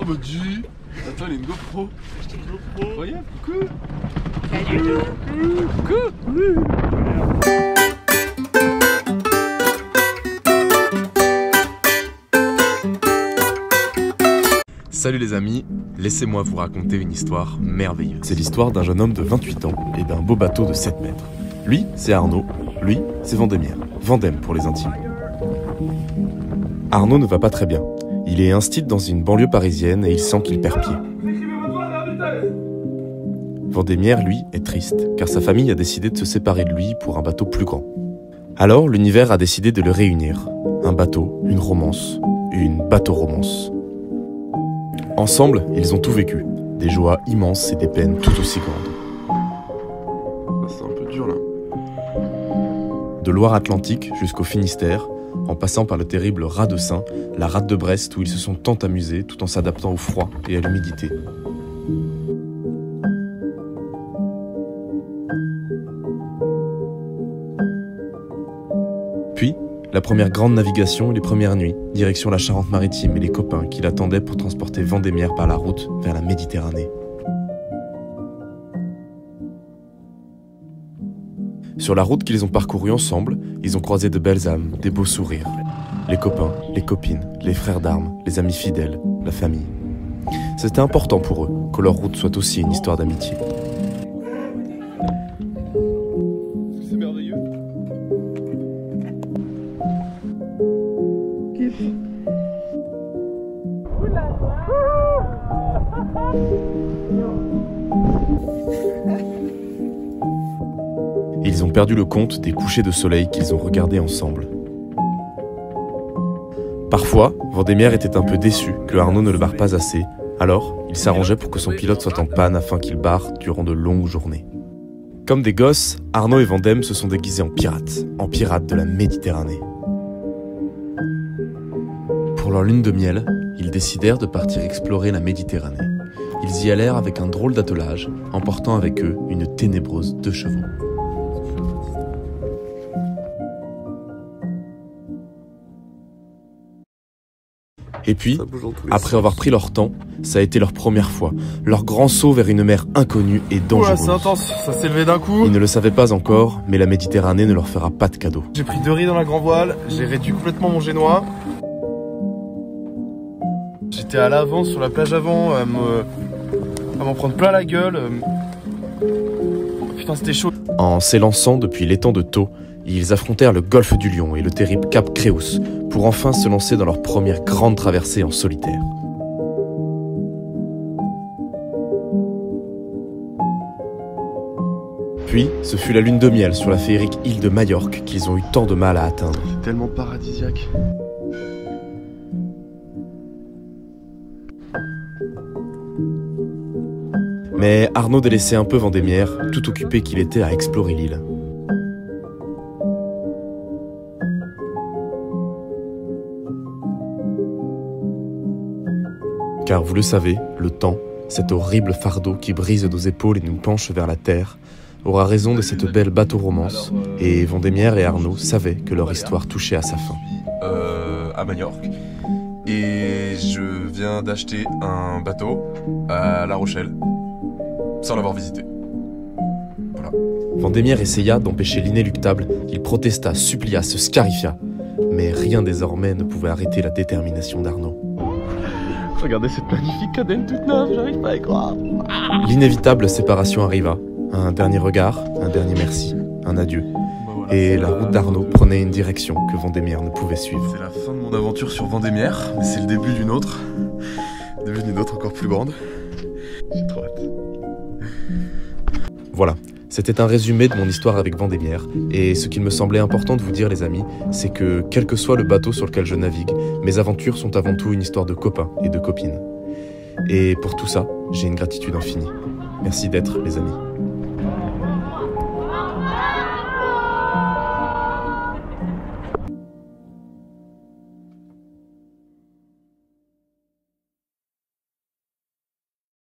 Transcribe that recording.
Oh bah dis. Attends, il y a une GoPro. J'ai une GoPro. Incroyable, coucou. Salut. Coucou. Salut les amis, laissez-moi vous raconter une histoire merveilleuse. C'est l'histoire d'un jeune homme de 28 ans et d'un beau bateau de 7 mètres. Lui, c'est Arnaud, lui, c'est Vendémiaire. Vendème pour les intimes. Arnaud ne va pas très bien. Il est instit dans une banlieue parisienne et il sent qu'il perd pied. Vendémiaire, lui, est triste, car sa famille a décidé de se séparer de lui pour un bateau plus grand. Alors, l'univers a décidé de le réunir. Un bateau, une romance, une bateau-romance. Ensemble, ils ont tout vécu. Des joies immenses et des peines tout aussi grandes. C'est un peu dur là. De Loire-Atlantique jusqu'au Finistère, en passant par le terrible Raz de Seine, la rade de Brest où ils se sont tant amusés tout en s'adaptant au froid et à l'humidité. Puis, la première grande navigation et les premières nuits, direction la Charente-Maritime et les copains qui l'attendaient pour transporter Vendémiaire par la route vers la Méditerranée. Sur la route qu'ils ont parcourue ensemble, ils ont croisé de belles âmes, des beaux sourires. Les copains, les copines, les frères d'armes, les amis fidèles, la famille. C'était important pour eux que leur route soit aussi une histoire d'amitié. C'est merveilleux. Ils ont perdu le compte des couchers de soleil qu'ils ont regardés ensemble. Parfois, Vendémiaire était un peu déçu que Arnaud ne le barre pas assez, alors il s'arrangeait pour que son pilote soit en panne afin qu'il barre durant de longues journées. Comme des gosses, Arnaud et Vendème se sont déguisés en pirates de la Méditerranée. Pour leur lune de miel, ils décidèrent de partir explorer la Méditerranée. Ils y allèrent avec un drôle d'attelage, emportant avec eux une ténébreuse 2 chevaux. Et puis, après avoir pris leur temps, ça a été leur première fois, leur grand saut vers une mer inconnue et dangereuse. C'est intense, ça s'est levé d'un coup. Ils ne le savaient pas encore, mais la Méditerranée ne leur fera pas de cadeau. J'ai pris 2 riz dans la grand voile, j'ai réduit complètement mon génois. J'étais à l'avant, sur la plage avant, à m'en prendre plein la gueule. Putain, c'était chaud. En s'élançant depuis l'étang de Thau, ils affrontèrent le golfe du Lion et le terrible cap Créus pour enfin se lancer dans leur première grande traversée en solitaire. Puis, ce fut la lune de miel sur la féerique île de Majorque qu'ils ont eu tant de mal à atteindre. C'est tellement paradisiaque. Mais Arnaud délaissait un peu Vendémiaire, tout occupé qu'il était à explorer l'île. Car vous le savez, le temps, cet horrible fardeau qui brise nos épaules et nous penche vers la terre, aura raison de cette belle bateau-romance, et Vendémiaire et Arnaud savaient que leur histoire touchait à sa fin. À Majorque, et je viens d'acheter un bateau à La Rochelle, sans l'avoir visité. Voilà. Vendémiaire essaya d'empêcher l'inéluctable, il protesta, supplia, se scarifia, mais rien désormais ne pouvait arrêter la détermination d'Arnaud. Regardez cette magnifique cadenne toute neuve, j'arrive pas à y croire. L'inévitable séparation arriva. Un dernier regard, un dernier merci, un adieu. Et la route d'Arnaud prenait une direction que Vendémiaire ne pouvait suivre. C'est la fin de mon aventure sur Vendémiaire, mais c'est le début d'une autre. Le début d'une autre encore plus grande. J'ai trop hâte. Voilà, c'était un résumé de mon histoire avec Vendémiaire. Et ce qu'il me semblait important de vous dire, les amis, c'est que quel que soit le bateau sur lequel je navigue, mes aventures sont avant tout une histoire de copains et de copines. Et pour tout ça, j'ai une gratitude infinie. Merci d'être, les amis.